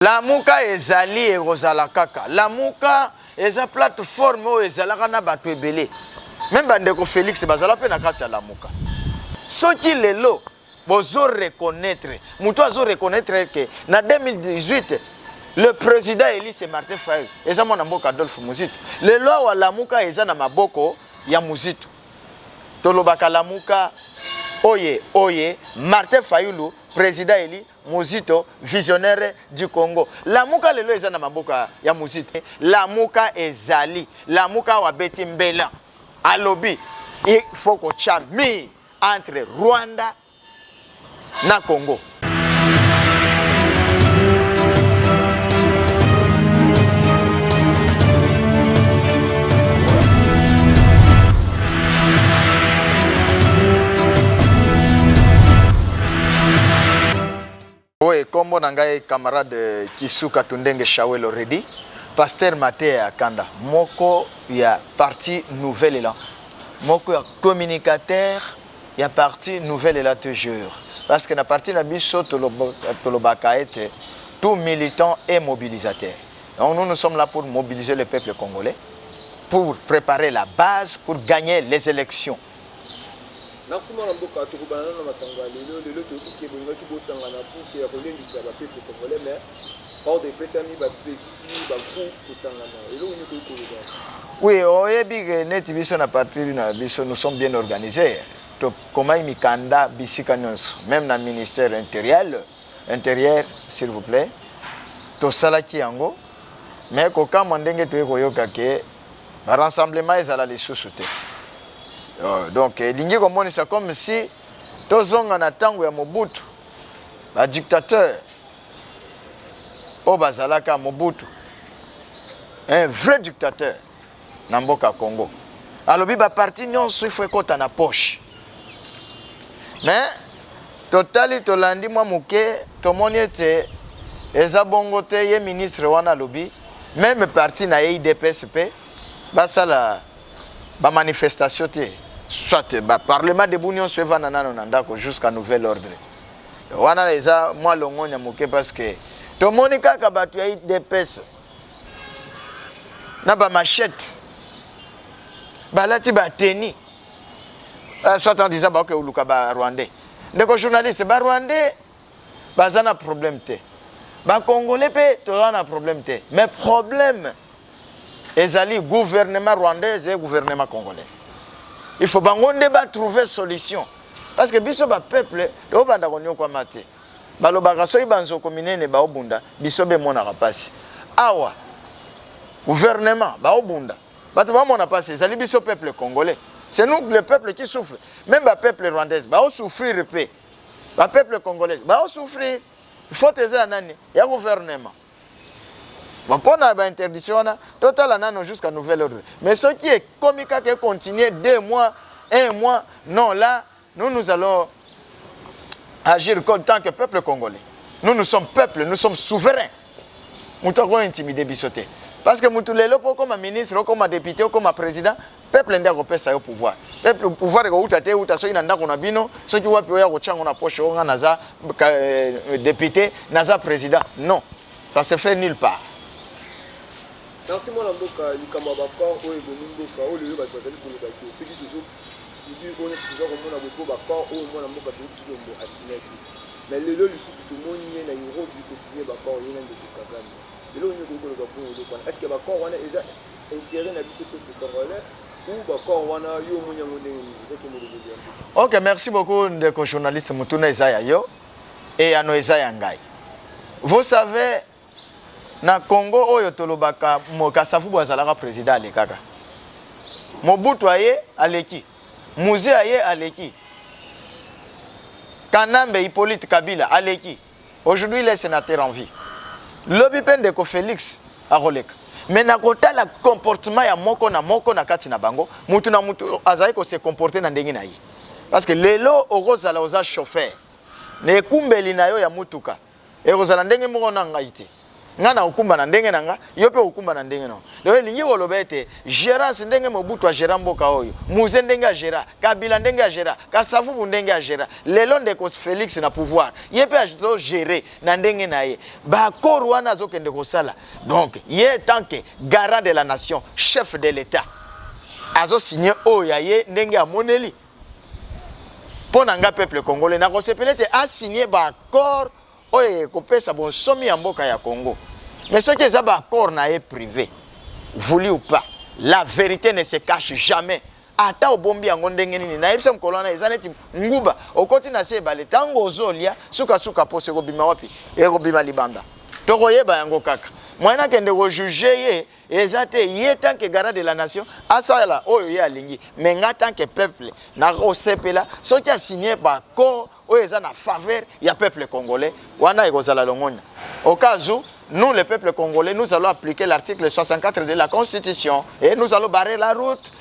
Lamuka ezali ekozala kaka. Lamuka eza plateforme o ezalaka na bato ebele. Même bandeko Félix bazala pe na kati ya lamuka. Soki lelo bozo reconnaître, muto azo reconnaître que na 2018 le président élu c'est Martin Fayulu. Eza mwana mboka Adolphe Muzito. Lelo wa lamuka eza na maboko ya Muzito. Tolobaka lamuka oye Martin Fayulu président élu Muzito visionnaire du Congo. Lamuka lelo eza na maboka ya Muzito. Lamuka ezali, lamuka wa beti mbela. Alobi, il faut qu'on chami entre Rwanda na Congo. Oui, comme on a camarade Kisuka Tundenge Shawel already, Pasteur Matea Kanda, moko ya parti Nouvelle Élan, moko ya communicateur ya parti Nouvelle Élan toujours, parce que na parti na biso tolobaka ete tout militant et mobilisateur. Donc nous sommes là pour mobiliser le peuple congolais, pour préparer la base pour gagner les élections. Merci mon amboka to kubana na masanga lelo to ki bonga ki bosanga na pour que relendisa ba peuple congolais mais hors de pesami ba pekisi ba ku kusanga na elo ni ko ko. Oui, oyebi que net biso na partir na biso nous sommes bien organisés. To komai mikanda bisika nyonso même na ministère intérieur s'il vous plaît. To salaki yango mais ko kama ndenge to ekoyoka ke ba rassemblement ezala les sous-soutés. Donc, il c'est comme si tous on a tango ya Mobutu, un dictateur, au Bazalaka Mobutu, un vrai dictateur, Namboka Congo. Alors, il y a parti non il faut qu'on na poche. Mais, totali tolandi moi muke, tomoni ete, eza bongo te ye ministre wana lobi, même parti na IDPSP, basala ba manifestation te. Soit le Parlement de l'Union se va jusqu'à nouvel ordre. Wana eza moi longo nyamuke parce que to monika ka batu ya IDPS na ba machette balati ba teni soit en disant ba ke uluka ba rwandais ndeko journaliste ba rwandais bazana problème te ba congolais pe to na problème te mais problème ezali gouvernement rwandais et gouvernement congolais. Il faut trouver solution. Parce que biso ba peuple, to banda konyo kwa mate. Balobaka so ibanzo kominene ba obunda, biso be mona rapasi. Awa. Gouvernement ba obunda. Bato ba mona pasi, zali biso peuple congolais. C'est nous le peuple qui souffre. Même ba peuple rwandais, ba o souffrir pe. Ba peuple congolais, ba o souffrir. Il faut teza nani, ya gouvernement. Pour la interdiction, total jusqu'à nouvel ordre. Mais ce qui est comique, qui continue 2 mois, 1 mois, non, là, nous allons agir en tant que peuple congolais. Nous sommes peuple, nous sommes souverains. Nous devons intimider Bissoté. Parce que nous sommes comme ministre, comme député, comme président, peuple n'a pas ça au pouvoir. Le pouvoir est au tâté, ou tasso inanda qu'on a bino, ceux qui voient que on a poche, on a naza député, naza président. Non, ça se fait nulle part. Merci mon amboka likamba bakor oyo bomingoka oyo ba bazali koloba ke ceux qui toujours subi on est toujours comme on a beaucoup bakor oyo mon amboka pe tshilombo asinaki mais lelo lisusu tout monde y na Europe ko signer bakor yena de Kagame lelo ni ko koloba pour le point est-ce que bakor wana eza intérêt na biso peuple congolais ou bakor wana yo munya ndenge ni. OK, merci beaucoup ndeko journaliste Mutuna Isaya yo et ano Isaya ngai. Vous savez na Congo oyo tolobaka Mokasavu bwazalaka président alekaka. Mobutu aye aleki. Muze aye aleki. Kanambe Hippolyte Kabila aleki. Aujourd'hui il est sénateur en vie. Lobi Pendeko Félix aroleka. Mais na kota la comportement ya moko na kati na bango, mutu na mutu azali ko se comporter na ndenge na ye. Parce que lelo ozala oza chauffeur. Ne kumbeli na yo ya mutuka. E ozala ndenge moko na ngaite. ngana okumba na ndenge nanga yo pe okumba na ndenge no le lingi wolobete gérance ndenge Mobutu a gérer mboka oyo Muze ndenge a gérer Kabila ndenge a gérer Kasavubu ndenge a gérer lelo ndeko Félix na pouvoir ye pe a gérer na ndenge na ye ba korwana azokende kosala donc ye tant que garant de la nation chef de l'état azo signé oya ye ndenge a moneli pona nga peuple congolais na ko sepelete a signé ba accord oye kopesa bon somi ya mboka ya Congo. Mais ce qui est un accord na privé, voulu ou pas, la vérité ne se cache jamais. Ata obombi yango ndenge nini na yebisa mkolona ezaneti nguba okoti na se bale tango ozolia suka pose ko bima wapi e ko bima libanda toko yeba yango kaka mwana kende ko juger ye ezate ye tant que garant de la nation asala oyo ye alingi mais nga tant que peuple na ko sepela so qui a signé ba accord oyo eza na faveur ya peuple congolais wana ekozala longonya au cas où nous, le peuple congolais, nous allons appliquer l'article 64 de la Constitution et nous allons barrer la route.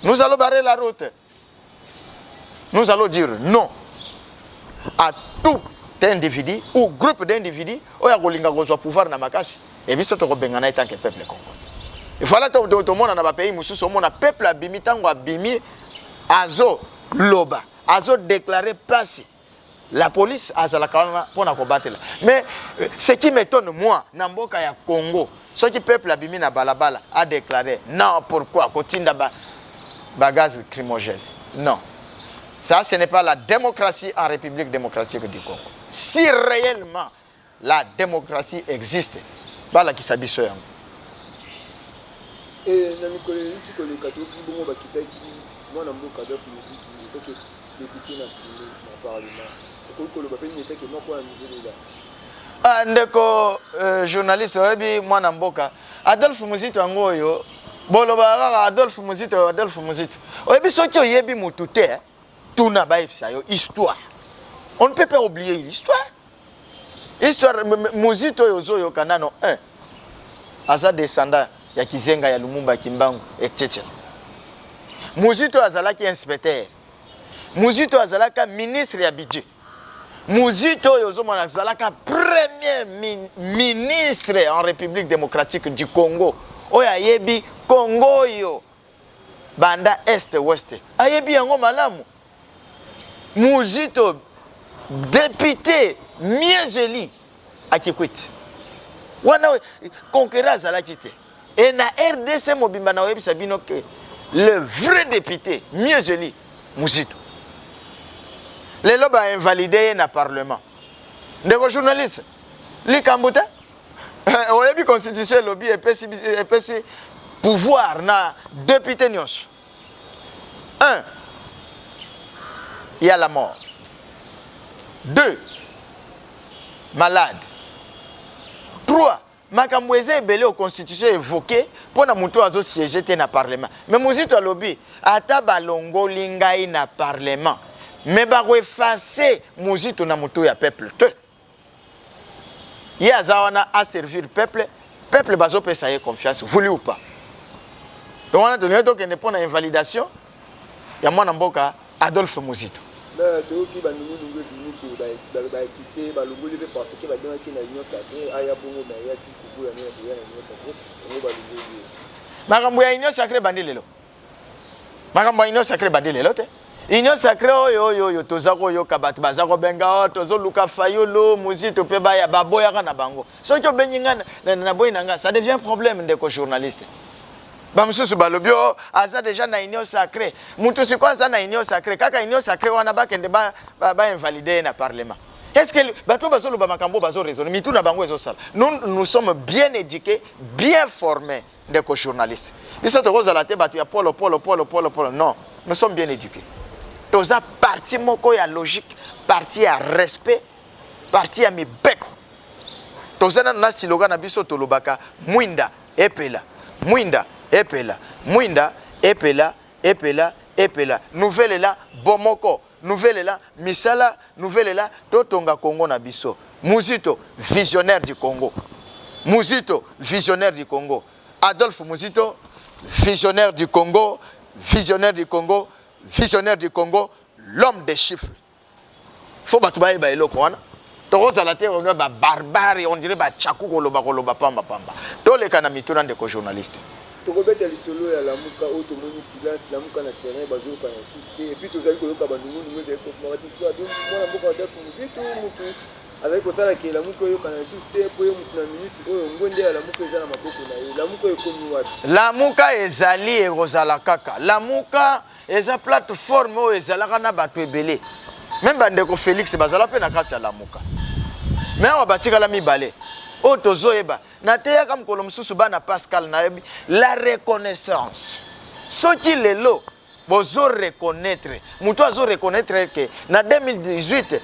Nous allons barrer la route. Nous allons dire non à tout individu ou groupe d'individus qui a le pouvoir dans ma casse. Et puis, c'est ce que nous avons tant que peuple congolais. Il faut que tout le monde dans le pays, le peuple a bimi, tango a bimi, azo loba, azo déclaré passé. La police a la pour combattre. Mais ce qui m'étonne, moi, Namboka ya Congo, ce qui peuple abimi na balabala a déclaré non, pourquoi Kotinda ba gaz crimogène. Non. Ça, ce n'est pas la démocratie en République démocratique du Congo. Si réellement la démocratie existe, bala qui s'abisso yango. Et Namikole, tu connais kato ki bongo bakitaki moi Namboka da Philippe parce que député national au parlement. Ndeko journaliste oyebi mwana mboka Adolphe Muzito ngoyo boloba Adolphe Muzito oyebi soki oyebi mutu te tuna ba yo histoire on ne peut pas oublier l'histoire Muzito yozo kanano 1 aza descendant ya Kizenga ya Lumumba Kimbangu etc. Muzito azalaki inspecteur Muzito azalaka ministre ya budget Muzito yozomona azalaka premier ministre en République démocratique du Congo. Oya yebi Congo yo banda est ouest. Ayebi yango malamu. Muzito député mieux élu à Kikwit. Wana conquérant azalaki te. Et na RDC mobimba na webi sabino que le vrai député mieux élu Muzito. Les lobes a invalidé dans le Parlement. Des journalistes, les Kambouta, on a vu constitution lobby et PC pouvoir na député nyos. 1. Il y a la mort. 2. Malade. 3. Makamboueze est belé aux constitutions évoquées pour na muto azo siéger dans le Parlement. Mais Muzito a lobby ata balongo lingai na Parlement. Mais ba effacer Muzito na muto ya peuple te. Ya zawana a servir peuple bazo pesa ye confiance voulu ou pas. Donc on a donné donc une bonne invalidation ya mwana mboka Adolphe Muzito. Mais to ki ba nunu nungu ki ba quitter ba longo le parce que ba donner ki na union sacrée aya bongo na ya si kubu ya union sacrée on ba longo. Makambo ya union sacrée bandilelo. Makambo ya union sacrée bandilelo te. Union sacrée oyo tozako yo kabati bazako benga tozo luka fayolo Muzito pe ba ya baboya kana bango. So to benyinga na boy nanga ça devient problème ndeko journaliste. Bamsusu balobio aza déjà na union sacrée. Mutu si kwanza na union sacrée kaka union sacrée wana bakende ba invalider na parlement. Est-ce que bato bazolo ba makambo bazo raisonner mitu na bango ezosala. Nous sommes bien éduqués, bien formés ndeko journalistes. Biso to kozala te bato ya polo non, nous sommes bien éduqués. Toza parti moko ya logique, parti ya respect, parti ya mibeko. Toza na slogan na biso tolobaka mwinda epela, mwinda epela, mwinda epela, epela. Nouvelle là bomoko, nouvelle là misala, nouvelle là totonga Congo na biso. Muzito visionnaire du Congo. Muzito visionnaire du Congo. Adolphe Muzito visionnaire du Congo, visionnaire du Congo. Visionnaire du Congo, l'homme des chiffres. Faut battre ba eloko wana. tokozala te on ba barbare on dirait ba chaku koloba pamba to le kana mituna ndeko journaliste tokobeta lisolo ya lamuka o tomoni silence lamuka na terrain bazoka na susté et puis tozali koyoka bandungu ndungu ezali kokoma batisu ado mwana mboka wadafu muziki mutu azali kosala ke lamuka oyoka na susté po ye mutu na minute oyo ngonde ya lamuka eza na maboko na ye lamuka ekomi wapi lamuka ezali ekozala kaka lamuka eza plateforme oyo ezalaka na bato ebele même bandeko Félix bazala pe na kati ya lamuka mais awa batikala mibale oyo tozoyeba nateyaka mokolo mosusu bana Pascal nayebi la reconnaissance soki lelo bozo reconnaître mutu azo reconnaître ke na 2018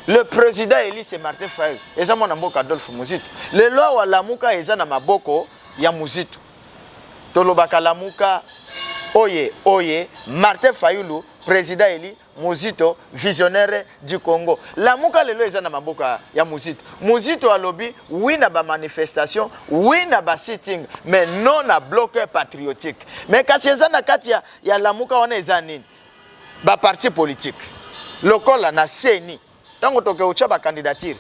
le président Elise Martin Fayulu eza mwana mboka Adolphe Muzitu lelo awa lamuka eza na maboko ya Muzitu tolobaka lamuka oye Martin Fayulu président Eli Muzito visionnaire du Congo lamuka lelo eza na maboka ya Muzito alobi oui na ba manifestation oui na ba sitting mais non na bloc patriotique mais kasi eza na kati ya lamuka wana eza nini ba parti politique lokola na seni tango toke ucha ba candidature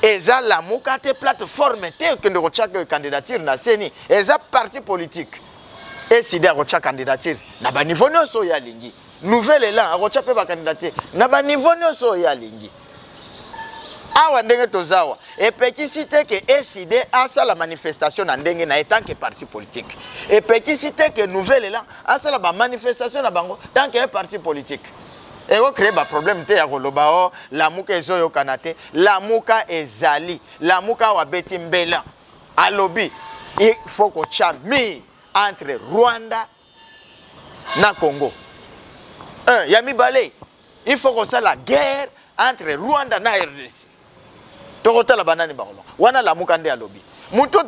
eza lamuka te plateforme te kende ko chaka candidature na seni eza parti politique eside a kocha candidature na ba niveau nyonso ya lingi nouvelle élan a kocha pe ba candidature na ba niveau nyonso ya lingi awa ndenge tozawa epekisi te ke eside asa la manifestation na ndenge na tant que parti politique epekisi te ke nouvelle élan asa la ba manifestation na bango tant que parti politique et on crée ba problème te ya koloba o lamuka ezoyo kanate lamuka ezali lamuka wa beti mbela alobi il faut ko chami entre Rwanda na Congo. Yami Balé, il faut que ça la guerre entre Rwanda na RDC. Tokota la banane baroba. Wana la muka nde alobi. Muto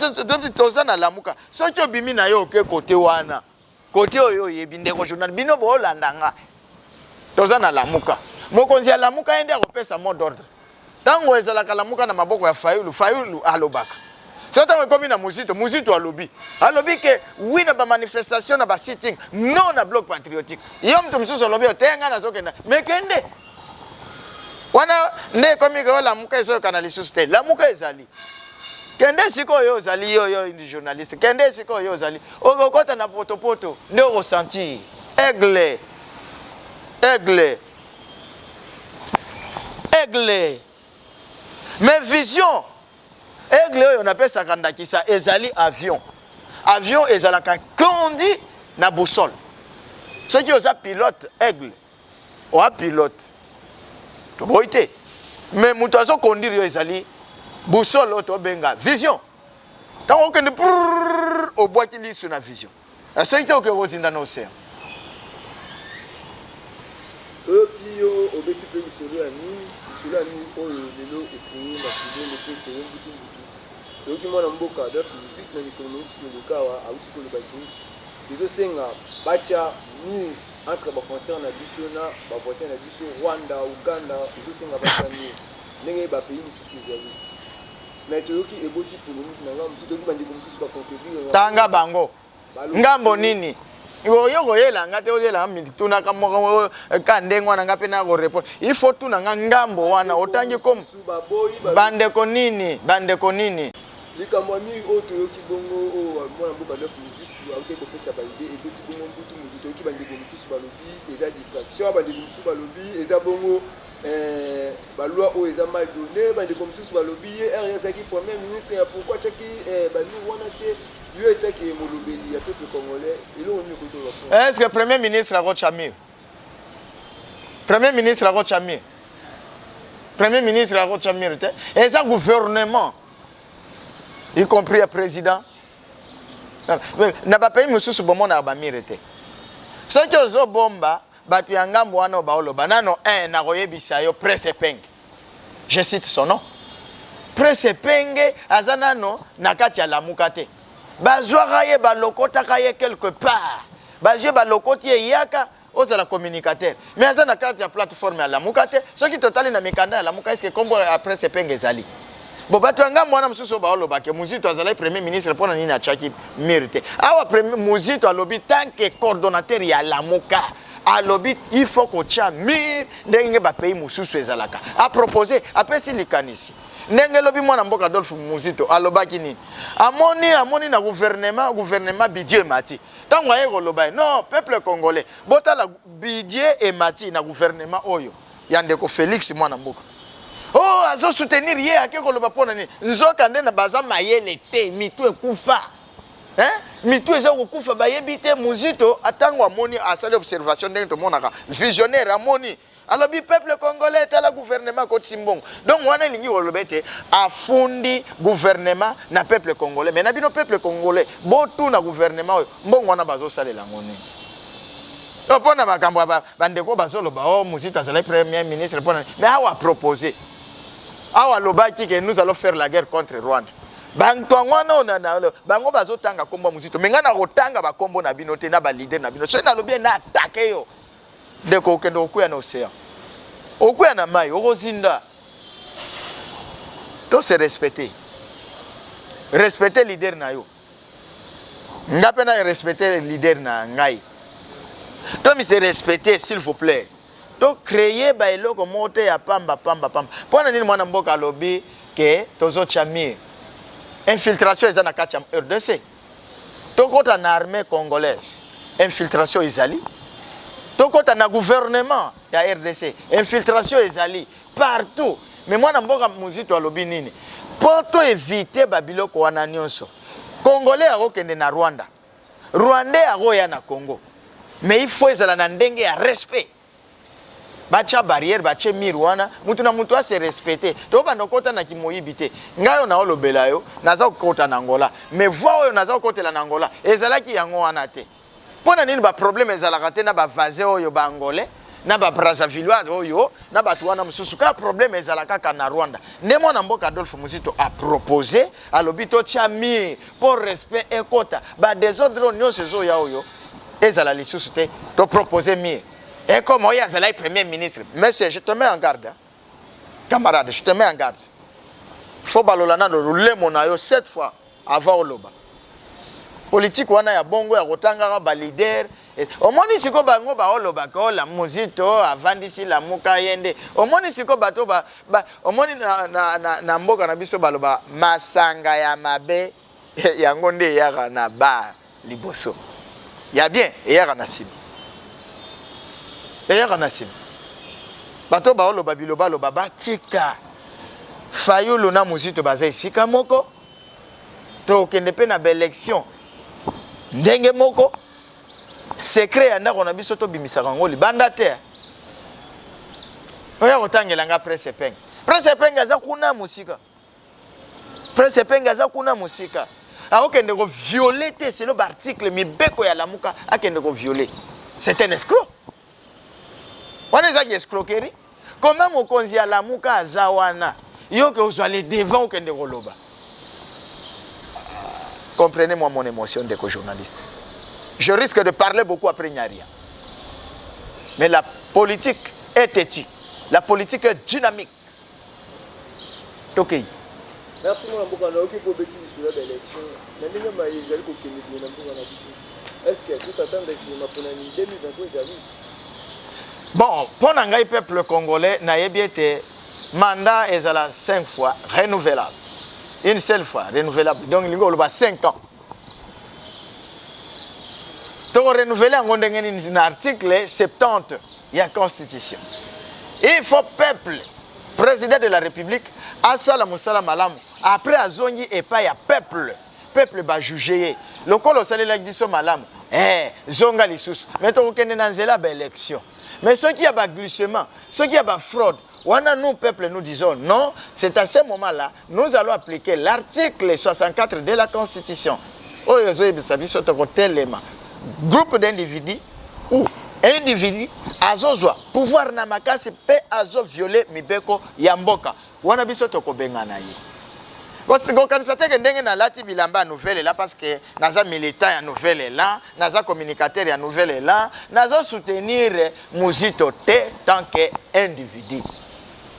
toza na la muka. Socho bimi na yo ke kote wana. Kote oyo yebi ndeko journal bino bo landanga. Toza na la muka. Mokonzi ya la muka ende akopesa mot d'ordre. Tango ezala la muka na maboko ya Fayulu alobaka. Sota wekomi na Muzito alobi ke oui na ba manifestation na ba sitting non na bloc patriotique yo mtu msusu alobi otenga na zokenda mekende wana nde komi ko la muka ezo kana lisusu te la muka ezali kende siko yo zali yo ndi journaliste kende siko yo zali okokota na poto nde o sentir aigle mais vision aigle on appelle ça kandakisa ezali avion ezalaka conduit na boussole ceux qui osa pilote aigle ou a pilote to boité mais muto azo conduire yo ezali boussole to benga vision quand on kende au boîte li sur na vision a ceux qui o ke ozinda na océan Tio obeti pe solo ami oyo lelo ekuni na kidole pe ko mbutu yoki mwana mboka dafu musique na économique de lokawa auti ko lebaki izo senga bacha ni entre ba frontière na biso na ba voisin na biso Rwanda Uganda izo senga bacha ni ndenge ba pays mususu ezali mais toyoki eboti polémique na nga mususu toki bandi ko mususu ba conquérir tanga bango ngambo nini Yo yela ngate oyela mituna kamo kandengwa na ngape na go report il faut tuna ngambo wana otangi kom bande ko nini likamwa mi oto yoki bongo o mwana mboka de musique auke ko pesa ba idée et petit bongo mbutu mutu toki bande ko mususu balobi eza distraction bande ko mususu balobi eza bongo ba loi o eza mal donné bande ko mususu balobi RSA qui premier ministre ya pourquoi chaki bandi wana te yo etaki molobeli ya peuple congolais ilo oni ko to est-ce que premier ministre a Chamir premier ministre a Chamir te et ça gouvernement y compris le président na ba pays mususu bomona ba mirete so chozo bomba batu ya ngambo wana ba oloba nano na koyebisa yo Presse Penge je cite son nom Presse Penge azanano na kati ya lamuka te bazwaka ye balokotaka ye quelque part bazwe balokoti ye yaka ozala communicateur mais aza na kati ya plateforme ya lamuka te soki totali na mikanda ya lamuka est-ce que kombo ya Presse Penge ezali bo bato anga mwana mususu ba oloba ke Muzito azala premier ministre pona nini achaki mérité awa premier Muzito alobi tant que coordonnateur ya lamuka alobi il faut ko tia mir ndenge ba pays mususu ezalaka a proposer apesi likanisi ndenge lobi mwana mboka Adolphe Muzito alobaki nini amoni na gouvernement budget mati tango aye koloba non peuple congolais botala budget et mati na gouvernement oyo ya ndeko Félix mwana mboka oh azo soutenir ye ake koloba pona ni nzoka nde na baza mayele te mitu ekufa mitu eza kokufa bayebi te Muzito atango amoni asali observation ndenge tomonaka visionnaire amoni alobi peuple congolais tala gouvernement ko Tsimbongo donc wana lingi koloba te afundi gouvernement na peuple congolais mais na bino peuple congolais botu na gouvernement oyo mbongo wana bazo salela ngoni pona makambo bandeko bazoloba oh Muzito azali premier ministre pona mais awa proposer awa lobaki que nous allons faire la guerre contre Rwanda bantwangwana onana bango bazotanga kombo Muzito menga na kotanga bakombo na bino te na ba leader na bino so na lobi na attaquer yo ndeko okende okuya na océan okuya na mai okozinda to se respecter leader na yo ngape na respecter leader na ngai to mi se respecter s'il vous plaît to créer ba eloko mote ya pamba pona nini mwana mboka alobi ke tozo chamir infiltration eza na kati ya RDC to kota na armée congolaise infiltration ezali to kota na gouvernement ya RDC infiltration ezali partout mais mwana mboka Muzito alobi nini poto éviter babiloko wana nyonso congolais akokende na Rwanda rwandais akoya na Congo mais il faut ezala na ndenge ya respect bacha barrière bache mirwana mutu na mutu ase respecter to bando kota na kimoyibi te ngayo na olobela yo naza kota na Angola mais voix oyo naza kotela na Angola ezalaki yango wana te pona nini ba problème ezalaka te na ba vaze oyo ba angolais na ba Brazzaville oyo na batu wana mususu ka problème ezalaka ka na Rwanda nde mwana mboka Adolphe Muzito a proposé alobi to tia mi pour respect ekota ba désordre nyonso zo ya oyo ezala lisusu te to proposer mi. Et comme il y a le premier ministre, monsieur, je te mets en garde. Camarade, je te mets en garde. Il faut balolana de rouler mon ayo 7 fois avant Oloba. Politique, on a bongo, on a un leader. Au moins, si on a un Oloba, la Muzito, avant d'ici la Muka Yende. Au moins, si on a au moins, na mboka na biso baloba, masanga ya mabe, yangonde yara na bar, liboso. Ya bien, yara na sibi. D'ailleurs, Nassim. Bato baolo babiloba lo baba tika. Fayulu na Muzito baza isika moko. To kende pe na élection. Ndenge moko. Secret anda kona biso to bimisaka ngoli banda te. Oya kotangela nga presse peng. Presse peng aza kuna musika. Presse peng aza kuna musika. Akokende ko violer te c'est l'article mibeko ya lamuka akende ko violer. C'est un escroc. On est escroquerie. Comment mon konzi à la muka azawana yo que vous allez devant kende koloba. Comprenez-moi mon émotion de journaliste. Je risque de parler beaucoup après Nyaria. Mais la politique est têtue. La politique est dynamique. OK. Merci mon amboka na oki pour bêtise sur l'élection. Mais nous ma yezali ko kende na mboka na biso. Est-ce que tout s'attend que ma ponani 2023 j'arrive? Bon, pour le peuple congolais, naïbiété, mandat est à la 5 fois renouvelable. Une seule fois renouvelable. Donc, il y a 5 ans. Donc, renouveler un article 70 il y a constitution. Il faut peuple, président de la République, Asala Moussala Malam, après Azongi et pas il y a peuple. Peuple va juger. Le col au salaire de l'Agdiso Malam. Zonga Lissous. Mais tu as une élection. Mais ceux qui ont un glissement, ceux qui ont une fraude, nous, peuple, nous disons non, c'est à ce moment-là, nous allons appliquer l'article 64 de la Constitution. Groupe d'individus ou individu, azozwa, pouvoir namakasi pe azo violer mibeko yamboka. Wana biso toko bengana yi. Gokanisate ke ndenge na lati bilamba nouvelle là parce que naza militant ya nouvelle là, naza communicateur ya nouvelle là, naza soutenir Muzito te tant qu'individu.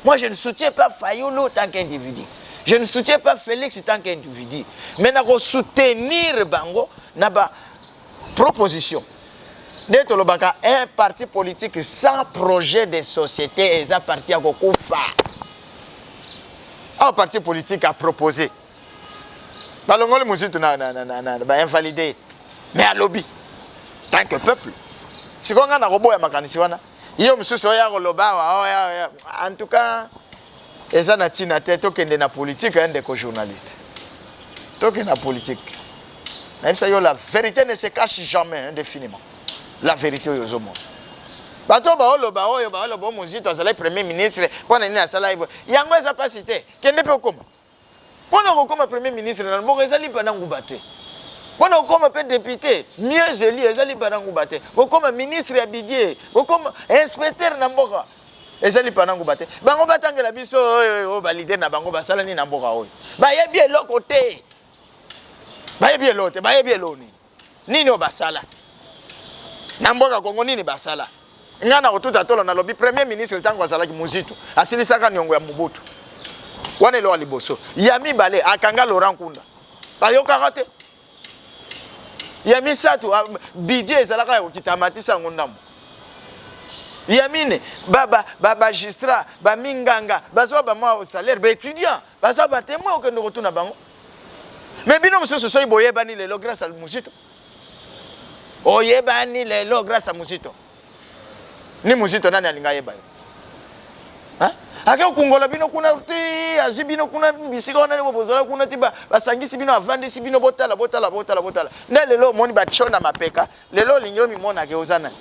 Moi je ne soutiens pas Fayulu tant qu'individu. Je ne soutiens pas Félix tant qu'individu. Mais nako soutenir bango na ba proposition. Un parti politique sans projet de société est un parti à Gokufa. Un parti politique a proposé. Balongole Mousito n'a invalidé. Mais à lobby, tant que peuple. Si on a un robot à Makanisiwana, il y a un en tout cas, les anatina tête qui est na politique et des journalistes. Tout qui est na politique. La vérité ne se cache jamais indéfiniment. La vérité est au monde. Bato baolo Mouzito le premier ministre pour nani na sala ibo. Yango eza pas cité. Kende pe okoma. Pona okoma premier ministre na mboka ezali pa nangu bate. Pona okoma pe député, mieux élu ezali pa nangu bate. Okoma ministre ya budget, okoma inspecteur na mboka. Ezali pa nangu bate. Bango batangela biso o valider na bango basala ni na mboka oyo. Ba yebi eloko te. Ba yebi elote, ba yebi eloni. Nini obasala? Na mboka Kongo nini basala? Ngana kotuta tolo na lobi premier ministre tango azalaki Mouzito asilisaka nyongo ya Mobutu wana lo aliboso yami bale akanga Laurent Nkunda bayoka te yami satu budget ezalaka ya kitamatisa ngondamo yamine baba magistrat ba minganga bazwa ba mwa salaire ba étudiant bazwa ba témoin okende kotuna bango mais bino mususu so iboyebani lelo grâce à Mouzito oyebani lelo grâce à Mouzito. Ni Mouzito nani alinga yeba yo. Ha? Ake okungola bino kuna ti azi bino kuna bisika ona lebo bozala kuna tiba basangisi bino avandisi bino botala. Nde lelo moni ba chona mapeka, lelo linyo mi mona ke ozana.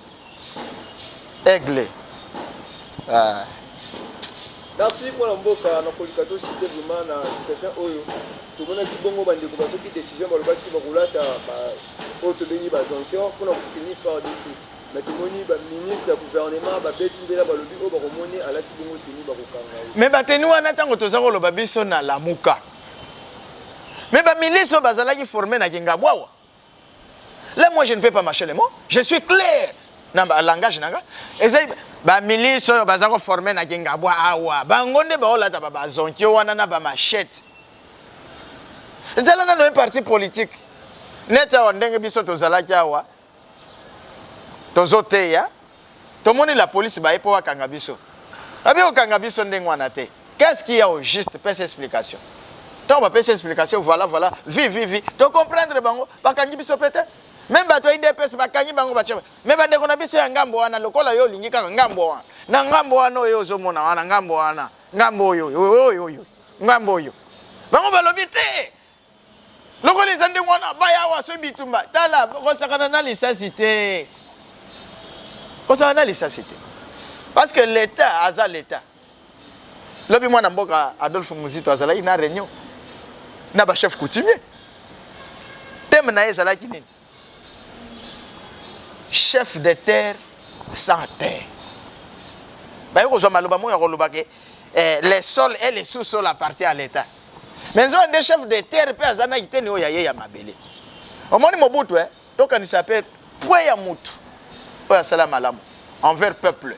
Aigle. Ah. Merci pour la mboka na kolikato cité vraiment na situation oyo. Tout le monde qui bongo bande ko bato ki décision ba lobaki ba kulata ba auto beni ba zonker pour na soutenir fort d'ici. Mais tout le monde ministre du gouvernement ba beti mbela ba lobi o ba komoni alati bongo teni ba kokanga. Mais ba teni wana tango tozako loba biso na lamuka. Mais ba milice bazala ki formé na Kingabwawa. Là moi je ne peux pas marcher les mots. Je suis clair dans le langage nanga. Ba milice bazako formé na Kingabwa awa. Ba ngonde ba olata ba zonki wana na ba machette. Ezala na no parti politique. Neta ndenge biso tozala awa. Tozoteya. Tomoni la police ba epo wakanga biso. Abi okanga biso ndenge wana te. Qu'est-ce qu'il y a au juste? Pèse explication. Tant on va pèse explication, voilà. Vi. Tu comprendre bango, bakangi biso peut-être. Même bato IDPS bakangi bango bache. Mais bande kona biso ya ngambo wana lokola yo lingi kaka ngambo wana. Na ngambo wana yo ozomona wana ngambo wana. Ngambo yo. Ngambo yo. Bango balobi te. Lokola ezande wana baya wa so bitumba. Tala kosakana na lisasité. Kosakana na lisasité. Parce que l'État aza l'État. Lobi mwana mboka Adolphe Mouzito azala ina réunion. Na ba chef coutumier. Thème na ezala kinini. Chef de terre sans terre. Bah yo zo maloba mo ya koloba ke les sols et les sous-sols appartiennent à l'État. Mais on des chefs de terre pe azana iteni o ya mabele. Omoni Mobutu donc on s'appelle poya mutu. O ya sala malamu envers peuple.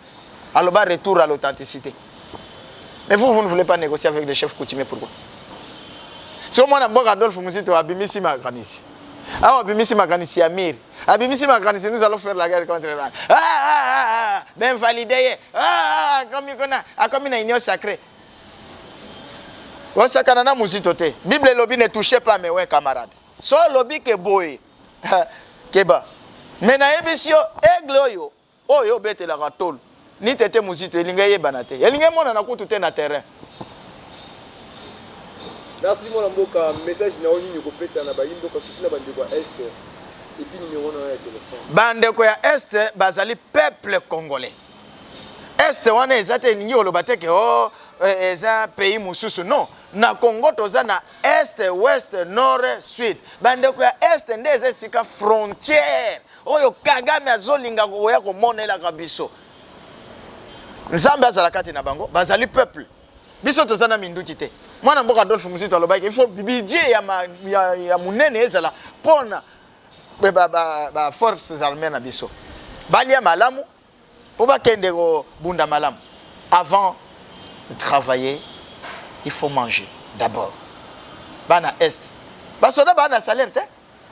Aloba retour à l'authenticité. Mais vous ne voulez pas négocier avec des chefs coutumiers, pourquoi? Si on a un Adolphe Mouzito, Abimisi Makanisi. Ah, Abimisi Makanisi, Amir. Abimisi Makanisi, nous allons faire la guerre contre l'Iran. Ben validé. Comme une union sacrée. On s'accana Mouzito. Bible lobby ne touchez pas mes ouais camarades. So lobby que boy. Keba. Mais na ebisio aigle yo bete la ratol. Ni tete Mouzito elinga yebanate. Elinga mona na kutu te na terrain. Merci mon mboka message na oni ni ko pesa na ba mboka soutena bande kwa est et puis numéro na ya téléphone. Bande ko ya est bazali peuple congolais. Est wana ezate elingi olobate ke eza pays mususu non. Na Congo toza na est, ouest, nord, sud. Bande ko ya est nde eza sika frontière. Oyo Kagame azolinga ko ya ko monela kabiso. Nzambe azala kati na bango bazali peuple biso tozana minduki te mwana mboka Adolphe Mouzito alobaki il faut budget ya munene ezala pona ba forces armées na biso balia malamu po bakende ko bunda malamu avant de travailler il faut manger d'abord bana est basoda bana salaire te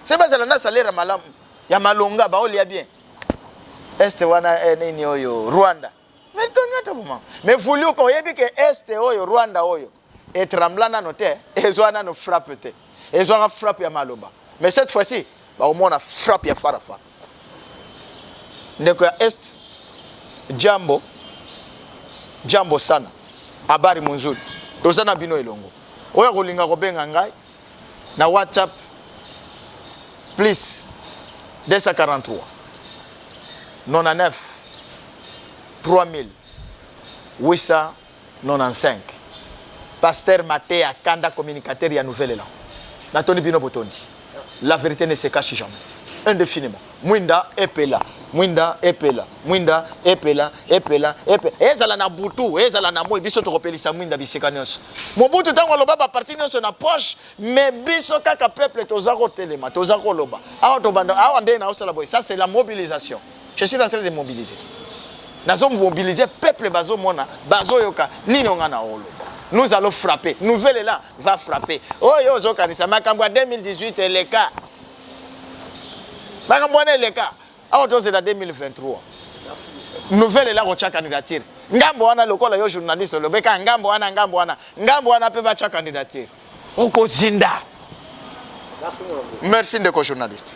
c'est bazala na salaire malamu ya malonga ba olia bien Est wana nini oyo Rwanda. Mais donne ta moment. Mais voulu pas yebi que est oyo Rwanda oyo et tremblana noté et zoana no frappe te. Et zoana frappe ya maloba. Mais cette fois-ci, ba au moins on a frappe ya farafa. Ndeko ya est jambo sana. Habari munzuri. Tozana bino elongo. Oya kolinga kobenga ngai na WhatsApp plus 243 99 3895. Pasteur Maté Akanda, communicateur ya Nouvelle Élan. Natoni bino botondi. La vérité ne se cache jamais. Indéfiniment. Mwinda epela. Mwinda epela. Mwinda epela. Epela. Epela. Ezala na butu. Ezala na moi. Biso tokopelisa mwinda biseka nyonso. Mobutu tango loba ba parti nyonso na poche. Mais biso kaka peuple tozako telema. Tozako loba. Awa tobanda. Awa nde na osala boy. Ça c'est la mobilisation. Je suis en train de mobiliser. Nazo mobiliser peuple bazo mona. Bazo yoka. Nino nga na olo. Nous allons frapper. Nouvelle Élan va frapper. Oh yo zo kanisa. Makambwa 2018 les cas. Makambwa les cas. Ah, c'est la 2023. Nouvelle Élan au candidature. Ngambo wana lokola yo journaliste le beka ngambo wana pe ba candidature. Oko zinda. Merci ndeko journaliste.